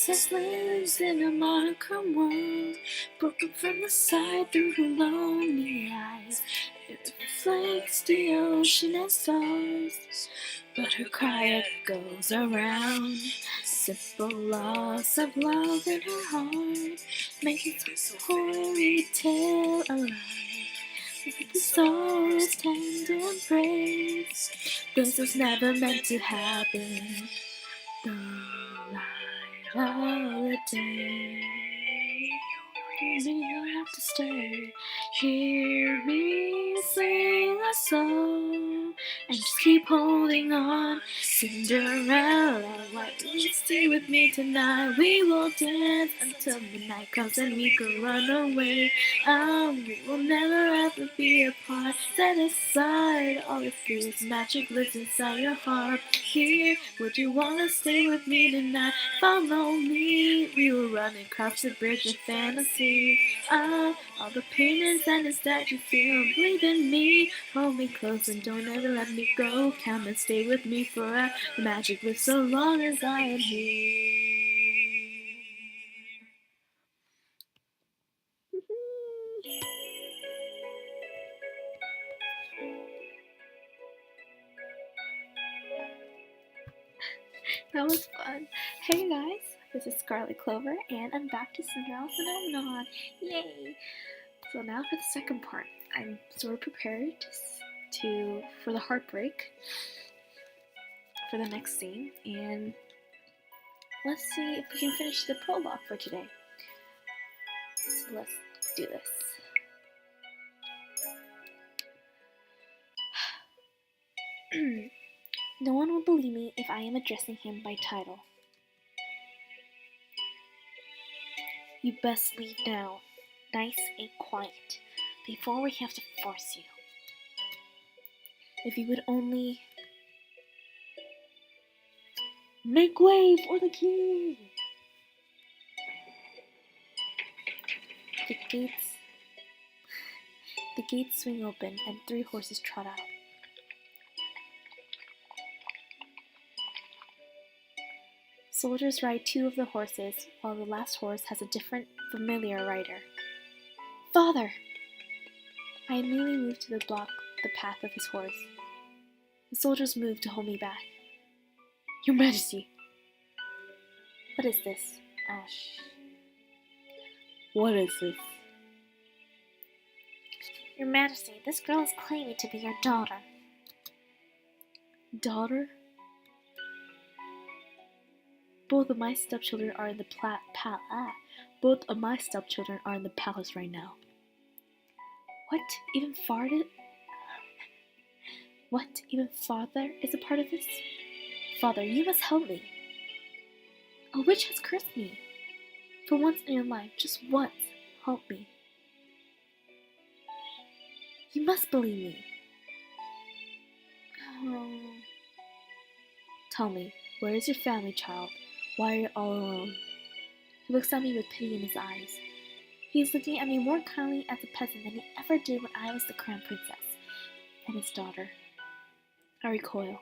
princess lives in a monochrome world, broken from the side through her lonely eyes. It reflects the ocean and stars, but her cry echoes around. Simple loss of love in her heart, making this hoary tale alive. With the sorrow's tender embrace, this was never meant to happen. The light of the day. You don't have to stay. Hear me sing a song and just keep holding on. Cinderella, why don't you stay with me tonight? We will dance until midnight comes and we can run away. We will never ever be apart. Set aside all the fears, magic lives inside your heart. Here, would you wanna stay with me tonight? Follow me, we will run across the bridge of fantasy. All the pain and sadness that you feel, believe in me. Hold me close and don't ever let me go. Come and stay with me forever. The magic lives so long as I am here. That was fun. Hey guys, this is Scarlet Clover, and I'm back to Cinderella Phenomenon. Yay! So now for the second part. I'm sort of prepared for the heartbreak for the next scene, and let's see if we can finish the prologue for today. So let's do this. No one will believe me if I am addressing him by title. You best leave now, nice and quiet, before we have to force you. If you would only make way for the king. The gates swing open and 3 horses trot out. Soldiers ride 2 of the horses, while the last horse has a different, familiar rider. Father! I immediately move to block the path of his horse. The soldiers move to hold me back. Your Majesty! What is this? Oh, What is this? Your Majesty, this girl is claiming to be your daughter. Daughter? Both of my stepchildren are in the palace right now. What? Even father is a part of this? Father, you must help me. A witch has cursed me. For once in your life, just once, help me. You must believe me. Oh. Tell me, where is your family, child? Why are you all alone? He looks at me with pity in his eyes. He is looking at me more kindly as a peasant than he ever did when I was the crown princess and his daughter. I recoil.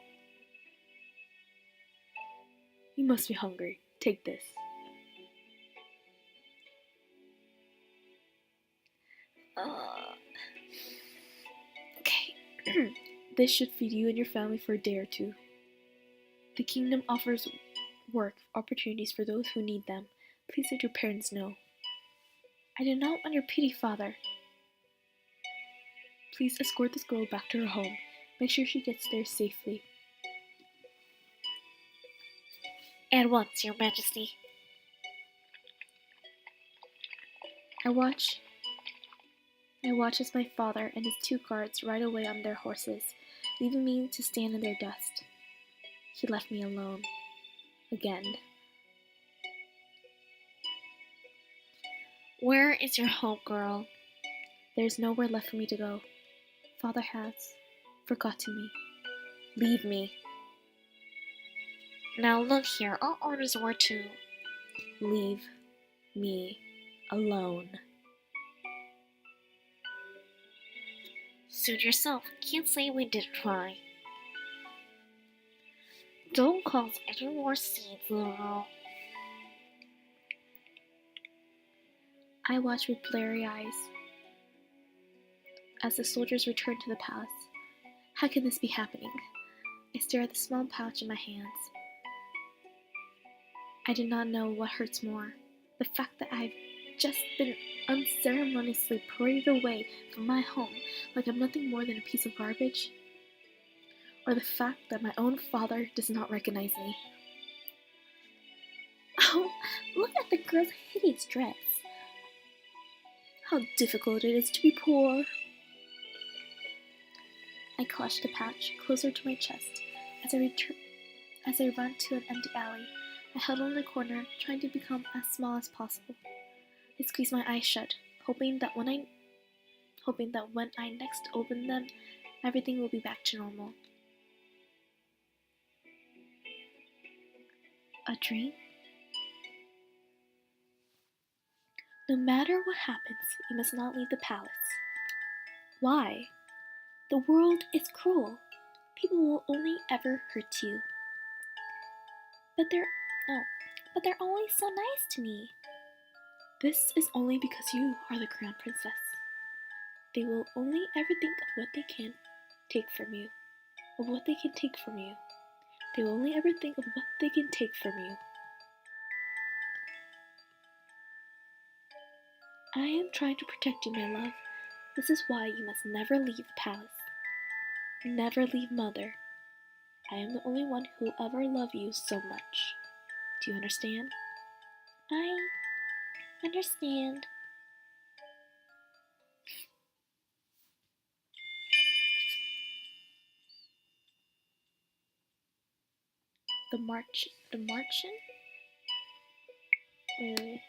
You must be hungry. Take this. Okay. This should feed you and your family for a day or 2. The kingdom offers work opportunities for those who need them. Please let your parents know. I do not want your pity, Father. Please escort this girl back to her home. Make sure she gets there safely. At once, Your Majesty. I watch as my father and his 2 guards ride away on their horses, leaving me to stand in their dust. He left me alone. Again. Where is your home, girl? There's nowhere left for me to go. Father has forgotten me. Leave me. Now look here, our orders were to leave me alone. Suit yourself. Can't say we didn't try. Don't cause any more scenes, Laurel. I watch with blurry eyes as the soldiers return to the palace. How can this be happening? I stare at the small pouch in my hands. I do not know what hurts more. The fact that I've just been unceremoniously paraded away from my home like I'm nothing more than a piece of garbage, or the fact that my own father does not recognize me. Oh, look at the girl's hideous dress. How difficult it is to be poor. I clutch the pouch closer to my chest as I run to an empty alley. I huddle in the corner, trying to become as small as possible. I squeeze my eyes shut, hoping that when I next open them, everything will be back to normal. A dream? No matter what happens, you must not leave the palace. Why? The world is cruel. People will only ever hurt you. But they're always so nice to me. This is only because you are the crown princess. They will only ever think of what they can take from you. Of what they can take from you. They will only ever think of what they can take from you. I am trying to protect you, my love. This is why you must never leave the palace. Never leave Mother. I am the only one who will ever love you so much. Do you understand? I understand. The Martian? Wait.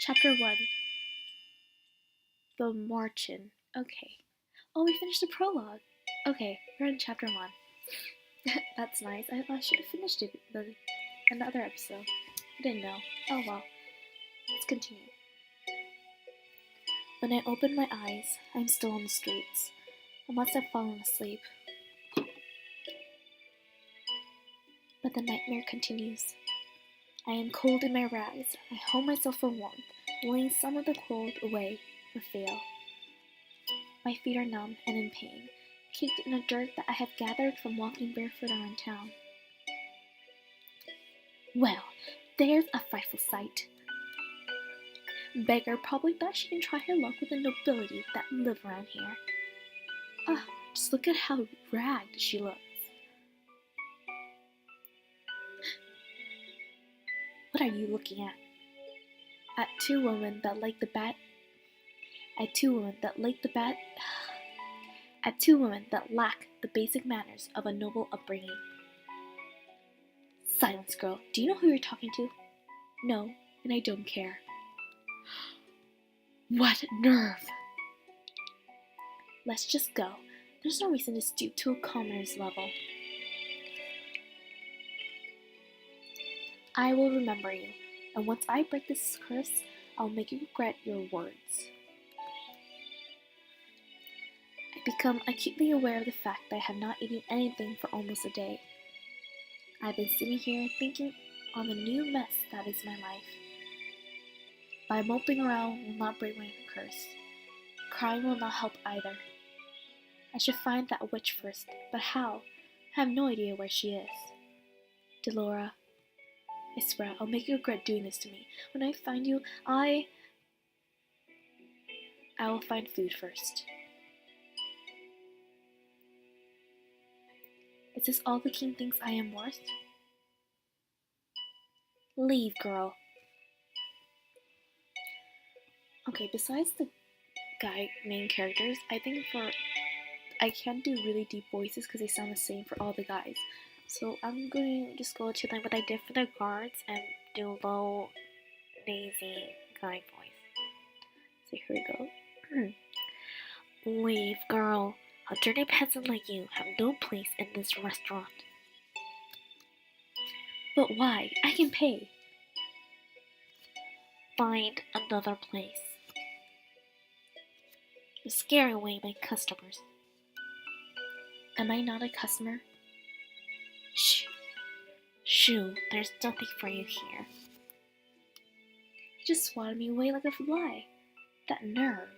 Chapter 1. The Martian. Okay. Oh, we finished the prologue. Okay, we're in chapter 1. That's nice. I should have finished it in the other episode. I didn't know. Oh well. Let's continue. When I open my eyes, I'm still on the streets. I must have fallen asleep. But the nightmare continues. I am cold in my rags. I hold myself for warmth, laying some of the cold away, but fail. My feet are numb and in pain, caked in the dirt that I have gathered from walking barefoot around town. Well, there's a frightful sight. Beggar probably thought she can try her luck with the nobility that live around here. Just look at how ragged she looks. What are you looking at? At two women that lack the basic manners of a noble upbringing. Silence, girl. Do you know who you're talking to? No, and I don't care. What nerve! Let's just go. There's no reason to stoop to a commoner's level. I will remember you, and once I break this curse, I'll make you regret your words. I become acutely aware of the fact that I have not eaten anything for almost a day. I've been sitting here thinking on the new mess that is my life. By moping around will not break my curse. Crying will not help either. I should find that witch first, but how? I have no idea where she is. Delora, I swear I'll make you regret doing this to me. When I find you, I will find food first. Is this all the king thinks I am worth? Leave, girl. Okay, besides the main characters, I think I can't do really deep voices because they sound the same for all the guys. So I'm going to just go to like what I did for the guards and do low, nasy guy voice. So here we go. Leave, girl. A dirty peasant like you have no place in this restaurant. But why? I can pay. Find another place. You're scaring away my customers. Am I not a customer? Shh. Shoo, there's nothing for you here. He just swatted me away like a fly. That nerve.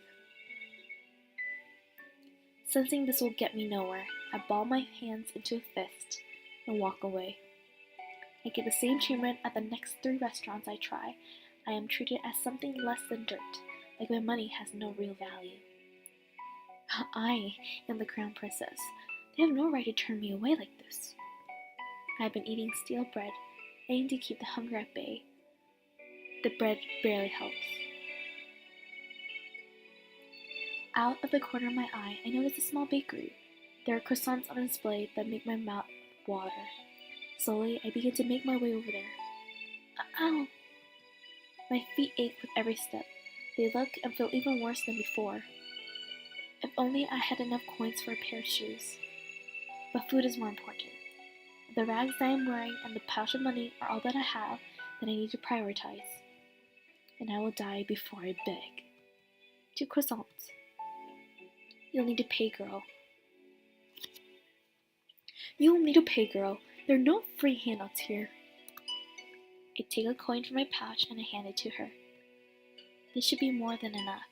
Sensing this will get me nowhere, I ball my hands into a fist and walk away. I get the same treatment at the next 3 restaurants I try. I am treated as something less than dirt, like my money has no real value. I am the crown princess. They have no right to turn me away like this. I have been eating stale bread, aiming to keep the hunger at bay. The bread barely helps. Out of the corner of my eye, I notice a small bakery. There are croissants on display that make my mouth water. Slowly, I begin to make my way over there. Ow! My feet ache with every step. They look and feel even worse than before. If only I had enough coins for a pair of shoes. But food is more important. If the rags I am wearing and the pouch of money are all that I have, then I need to prioritize. And I will die before I beg. 2 croissants. You'll need to pay, girl. You'll need to pay, girl. There are no free handouts here. I take a coin from my pouch and I hand it to her. This should be more than enough.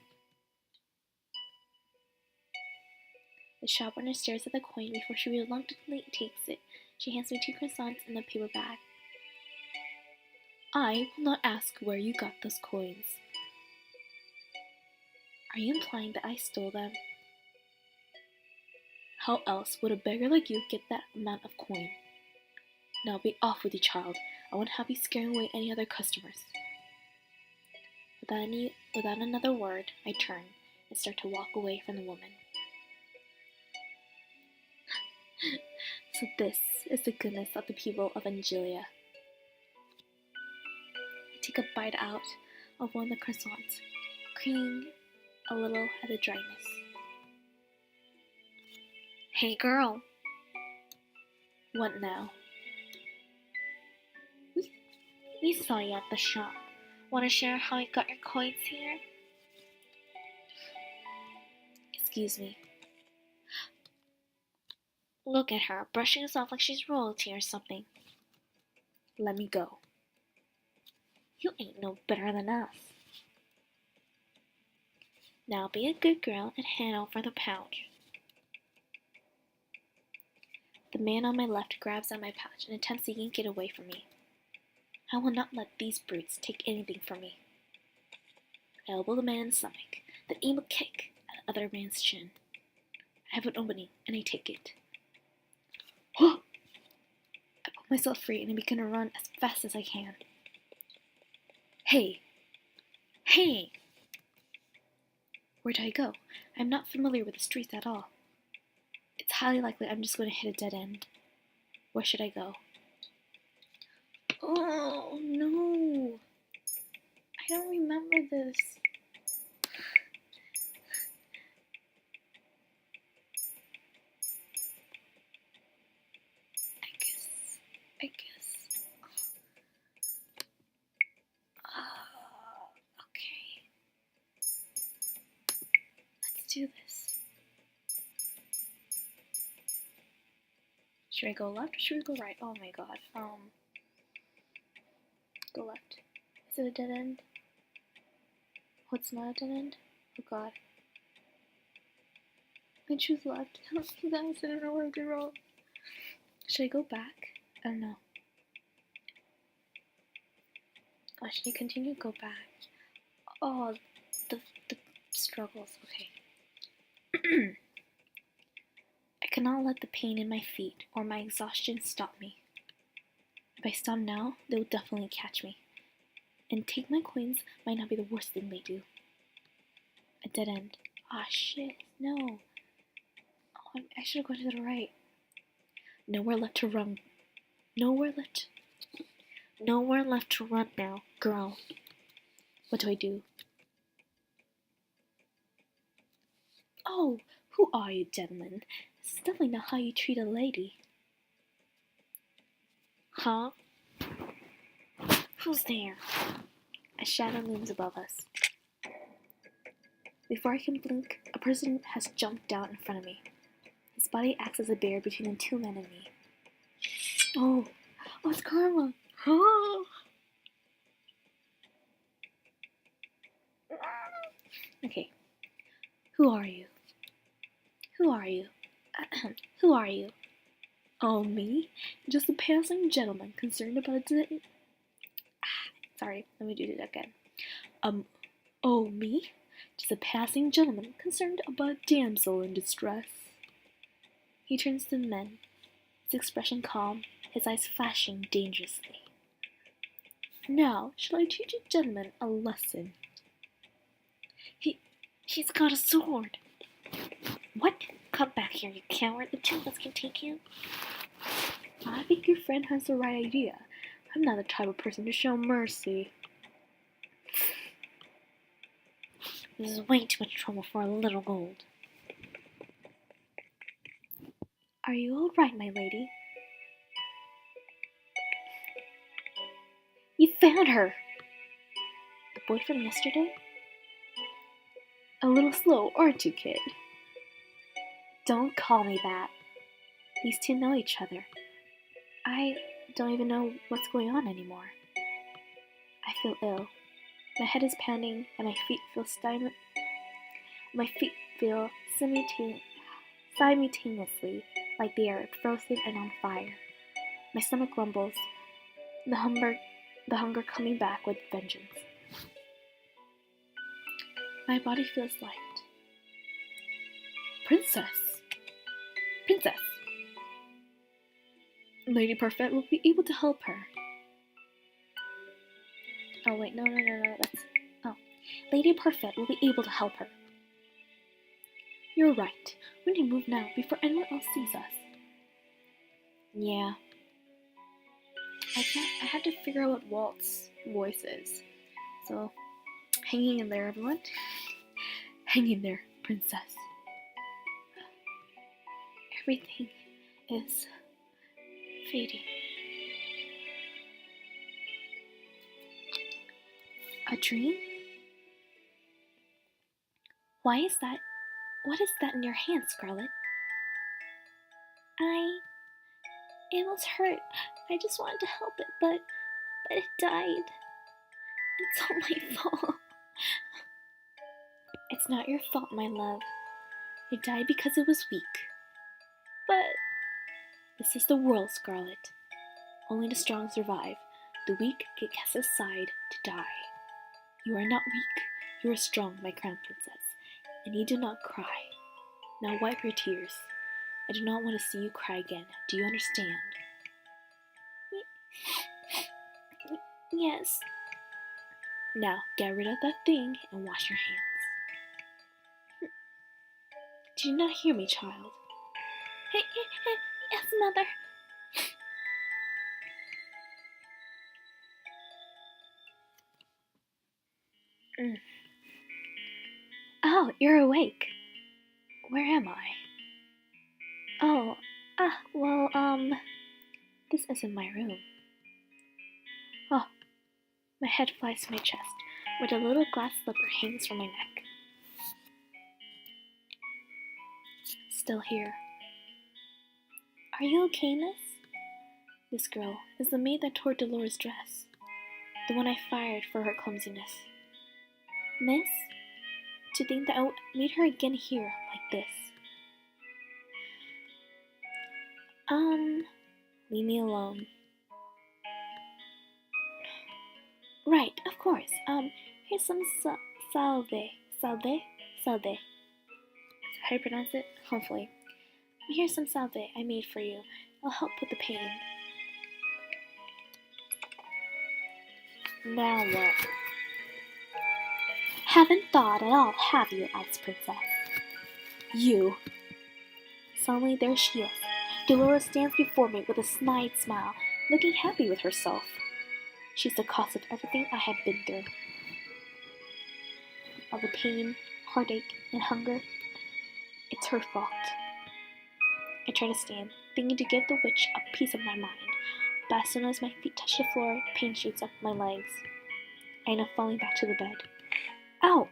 The shop owner stares at the coin before she reluctantly takes it. She hands me 2 croissants in a paper bag. I will not ask where you got those coins. Are you implying that I stole them? How else would a beggar like you get that amount of coin? Now be off with you, child. I won't have you scaring away any other customers. Without another word, I turn and start to walk away from the woman. So this is the goodness of the people of Angelia. I take a bite out of one of the croissants, cringing a little at the dryness. Hey girl! What now? We saw you at the shop. Want to share how you got your coins here? Excuse me. Look at her, brushing herself like she's royalty or something. Let me go. You ain't no better than us. Now be a good girl and hand over the pouch. The man on my left grabs at my pouch and attempts to yank it away from me. I will not let these brutes take anything from me. I elbow the man in the stomach, then aim a kick at the other man's chin. I have an opening, and I take it. I pull myself free and I begin to run as fast as I can. Hey! Hey! Where do I go? I'm not familiar with the streets at all. It's highly likely I'm just going to hit a dead end. Where should I go? Oh, no! I don't remember this. I guess. Okay. Let's do this. Should I go left or should we go right? Oh my god. Go left. Is it a dead end? Oh, it's not a dead end? Oh god. I choose left. Help me guys, I don't know where to go. Should I go back? I don't know. Oh, should I continue to go back? Oh, the struggles. Okay. I cannot let the pain in my feet or my exhaustion stop me. If I stop now, they will definitely catch me. And take my coins might not be the worst thing they do. A dead end. Ah, shit. No. Oh, I should have gone to the right. Nowhere left to run. Nowhere left to run now, girl. What do I do? Oh, who are you, gentlemen? This is definitely not how you treat a lady. Huh? Who's there? A shadow looms above us. Before I can blink, a person has jumped down in front of me. His body acts as a barrier between the 2 men and me. Oh, What's karma? Oh. Okay. Who are you? Who are you? Who are you? Oh, me? Just a passing gentleman concerned about the... Sorry, let me do it again. Oh, me? Just a passing gentleman concerned about a damsel in distress. He turns to the men, his expression calm, his eyes flashing dangerously. Now, shall I teach you gentlemen a lesson? He's got a sword. What? Come back here, you coward. The two of us can take you. I think your friend has the right idea. I'm not the type of person to show mercy. This is way too much trouble for a little gold. Are you all right, my lady? You found her! The boy from yesterday? A little slow, aren't you, kid? Don't call me that. These two know each other. I don't even know what's going on anymore. I feel ill. My head is pounding, and my feet feel simultaneously like they are frozen and on fire. My stomach rumbles, the hunger coming back with vengeance. My body feels light. Princess! Princess! Lady Parfait will be able to help her. Oh wait, no, Lady Parfait will be able to help her. You're right. We need to move now before anyone else sees us. Yeah. I had to figure out what Walt's voice is. So, hanging in there, everyone. Hang in there, princess. Everything is fading. A dream? Why is that? What is that in your hand, Scarlet? It was hurt. I just wanted to help it, but it died. It's all my fault. It's not your fault, my love. It died because it was weak. But this is the world, Scarlet. Only the strong survive. The weak get cast aside to die. You are not weak. You are strong, my crown princess, and you do not cry. Now wipe your tears. I do not want to see you cry again. Do you understand? Yes. Now get rid of that thing and wash your hands. Do you not hear me, child? Yes, mother. Oh, you're awake. Where am I? Oh, this isn't my room. Oh, my head flies to my chest, where the little glass slipper hangs from my neck. Still here. Are you okay, miss? This girl is the maid that tore Dolores' dress, the one I fired for her clumsiness. Miss? To think that I would meet her again here, like this. Leave me alone. Right, of course. Here's some salve. Salve? Salve. How do you pronounce it? Hopefully. Here's some salve I made for you. It'll help with the pain. Now what? Haven't thawed at all, have you, Ice Princess? You. Suddenly there she is. Dolores stands before me with a snide smile, looking happy with herself. She's the cause of everything I have been through. All the pain, heartache, and hunger. It's her fault. I try to stand, thinking to give the witch a piece of my mind, but as soon as my feet touch the floor, pain shoots up my legs. I end up falling back to the bed. Ow!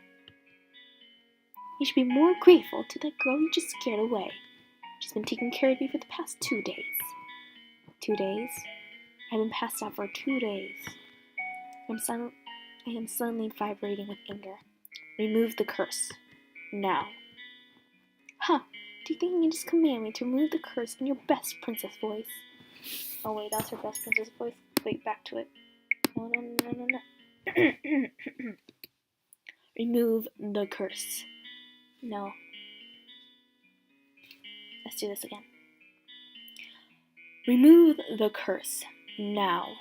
You should be more grateful to that girl you just scared away. She's been taking care of me for the past 2 days. 2 days? I've been passed out for 2 days. I am suddenly vibrating with anger. Remove the curse. Now. Huh, do you think you can just command me to remove the curse in your best princess voice? Oh wait, that's her best princess voice. Wait, back to it. No. Remove the curse. No. Let's do this again. Remove the curse. Now.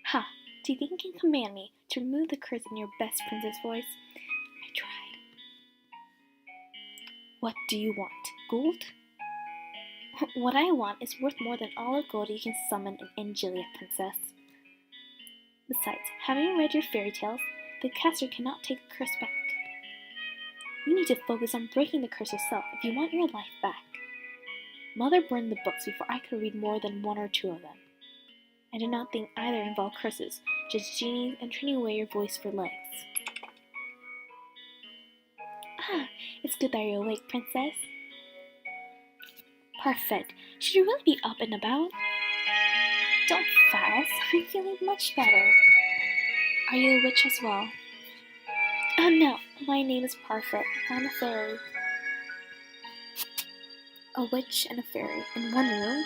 Ha! Do you think you can command me to remove the curse in your best princess voice? I tried. What do you want? Gold? What I want is worth more than all the gold you can summon in Gilead, princess. Besides, having read your fairy tales, the caster cannot take the curse back. You need to focus on breaking the curse yourself if you want your life back. Mother burned the books before I could read more than 1 or 2 of them. I did not think either involved curses, just genies and training away your voice for legs. Ah, it's good that you're awake, princess. Perfect. Should you really be up and about? Don't fuss. I'm feeling much better. Are you a witch as well? Oh no, my name is Parfait. I'm a fairy. A witch and a fairy in one room,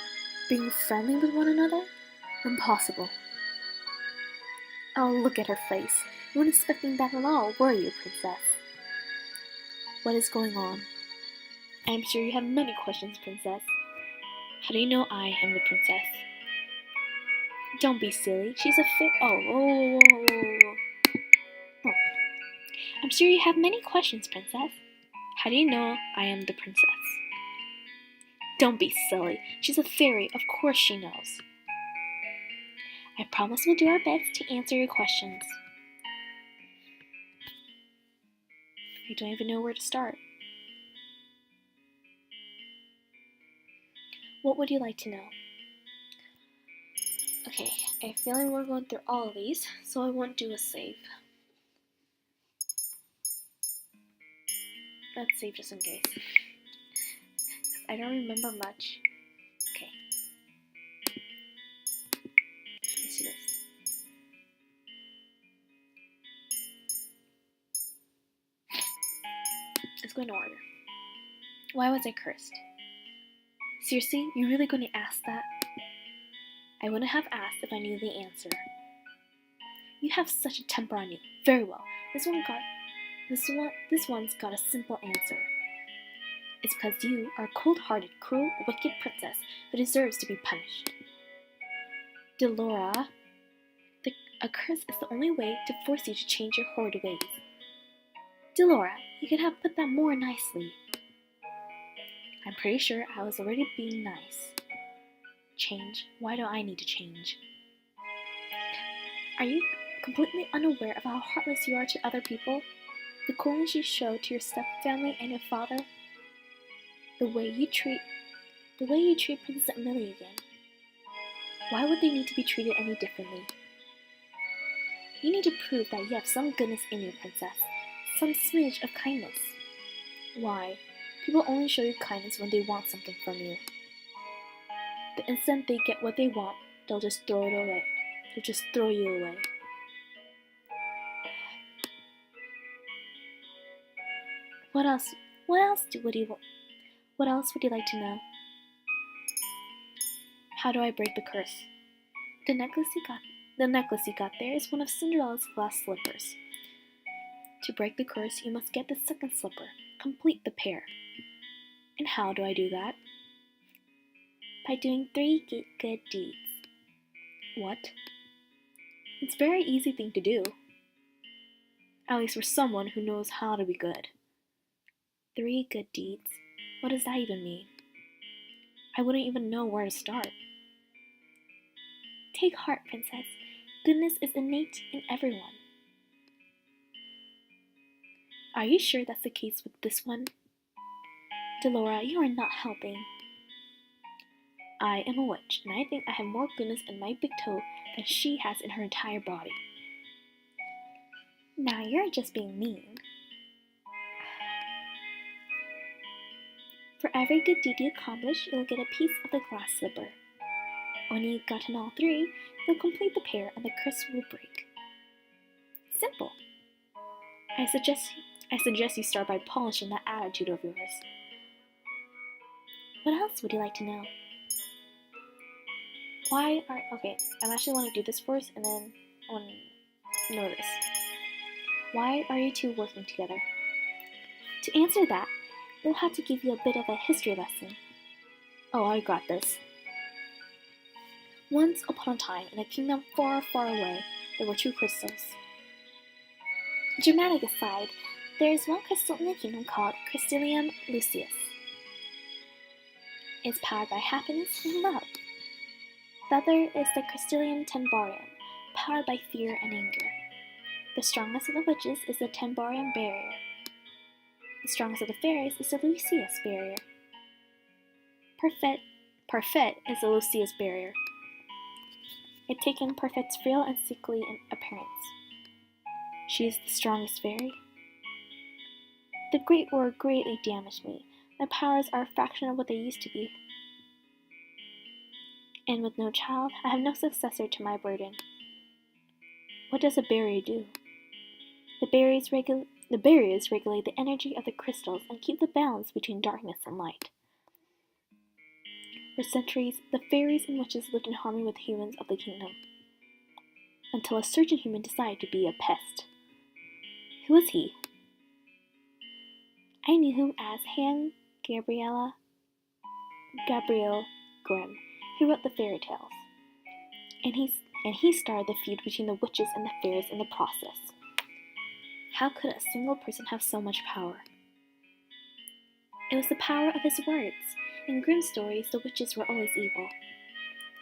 being friendly with one another? Impossible. Oh, look at her face. You weren't expecting that at all, were you, princess? What is going on? I am sure you have many questions, princess. How do you know I am the princess? Don't be silly. She's a Oh. I'm sure you have many questions, princess. How do you know I am the princess? Don't be silly. She's a fairy. Of course she knows. I promise we'll do our best to answer your questions. I don't even know where to start. What would you like to know? Okay, I have a feeling we're going through all of these, so I won't do a save. Let's save just in case. I don't remember much. Okay. Let's do this. Let's go in order. Why was I cursed? Seriously, you really going to ask that? I wouldn't have asked if I knew the answer. You have such a temper on you. Very well. This one's got a simple answer. It's because you are a cold-hearted, cruel, wicked princess who deserves to be punished. Delora, a curse is the only way to force you to change your horrid ways. Delora, you could have put that more nicely. I'm pretty sure I was already being nice. Change? Why do I need to change? Are you completely unaware of how heartless you are to other people? The coolness you show to your stepfamily and your father? The way you treat Princess Amelia again. Why would they need to be treated any differently? You need to prove that you have some goodness in you, princess. Some smidge of kindness. Why? People only show you kindness when they want something from you. The instant they get what they want, they'll just throw it away. They'll just throw you away. What else would you like to know? How do I break the curse? The necklace you got there is one of Cinderella's glass slippers. To break the curse, you must get the second slipper. Complete the pair. And how do I do that? By doing 3 good deeds. What? It's a very easy thing to do. At least for someone who knows how to be good. 3 good deeds? What does that even mean? I wouldn't even know where to start. Take heart, princess. Goodness is innate in everyone. Are you sure that's the case with this one? Delora, you are not helping. I am a witch, and I think I have more goodness in my big toe than she has in her entire body. Now you're just being mean. For every good deed you accomplish, you'll get a piece of the glass slipper. When you've gotten all three, you'll complete the pair and the crystal will break. Simple. I suggest you start by polishing that attitude of yours. What else would you like to know? Okay, I actually want to do this first and then I want to know this. Why are you two working together? To answer that, we'll have to give you a bit of a history lesson. Oh, I got this. Once upon a time, in a kingdom far, far away, there were two crystals. Dramatic aside, there is one crystal in the kingdom called Crystalium Lucius. It's powered by happiness and love. The other is the Crystalium Tenbarium, powered by fear and anger. The strongest of the witches is the Tenbarium barrier. The strongest of the fairies is the Lucius barrier. Parfait is the Lucius barrier. It taken Parfait's frail and sickly appearance. She is the strongest fairy. The Great War greatly damaged me. My powers are a fraction of what they used to be. And with no child, I have no successor to my burden. What does a barrier do? The barriers regulate the energy of the crystals and keep the balance between darkness and light. For centuries, the fairies and witches lived in harmony with humans of the kingdom, until a certain human decided to be a pest. Who was he? I knew him as Gabriel Grimm, who wrote the fairy tales, and he started the feud between the witches and the fairies in the process. How could a single person have so much power? It was the power of his words. In Grimm's stories, the witches were always evil.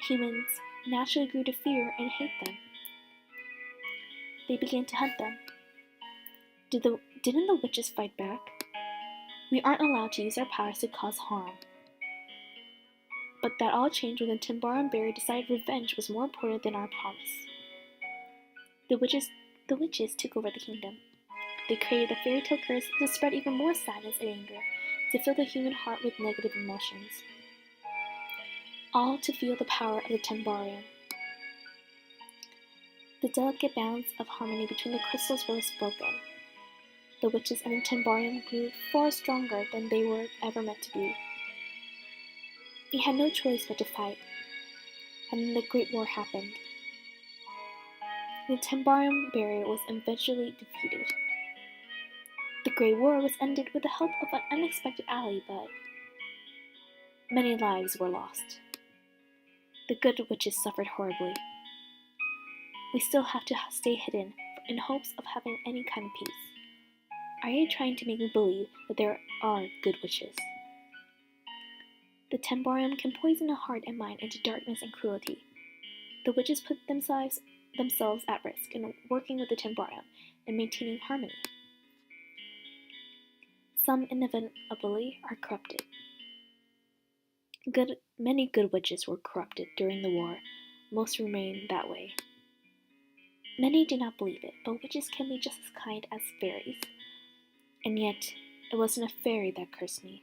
Humans naturally grew to fear and hate them. They began to hunt them. Didn't the witches fight back? We aren't allowed to use our powers to cause harm. But that all changed when the Tenbarium Barrier decided revenge was more important than our promise. The witches took over the kingdom. They created the fairy tale curse to spread even more sadness and anger, to fill the human heart with negative emotions. All to feel the power of the Tenbarium. The delicate balance of harmony between the crystals was broken. The witches and the Tenbarium grew far stronger than they were ever meant to be. We had no choice but to fight, and then the Great War happened. The Tenbarium Barrier was eventually defeated. The Great War was ended with the help of an unexpected ally, but many lives were lost. The good witches suffered horribly. We still have to stay hidden in hopes of having any kind of peace. Are you trying to make me believe that there are good witches? The Tenbarium can poison a heart and mind into darkness and cruelty. The witches put themselves at risk in working with the Tenbarium and maintaining harmony. Some inevitably are corrupted. Many good witches were corrupted during the war. Most remain that way. Many do not believe it, but witches can be just as kind as fairies. And yet, it wasn't a fairy that cursed me.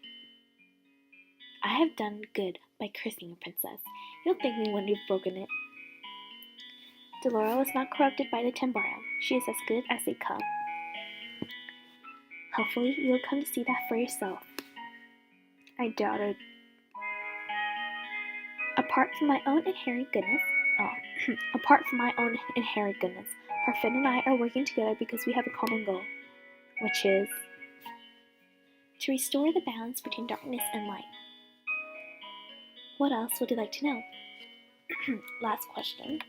I have done good by cursing a princess. You'll thank me when you've broken it. Delora was not corrupted by the Tenbarium. She is as good as they come. Hopefully, you'll come to see that for yourself. I doubt it. Apart from my own inherent goodness, Parfait and I are working together because we have a common goal, which is to restore the balance between darkness and light. What else would you like to know? Last question.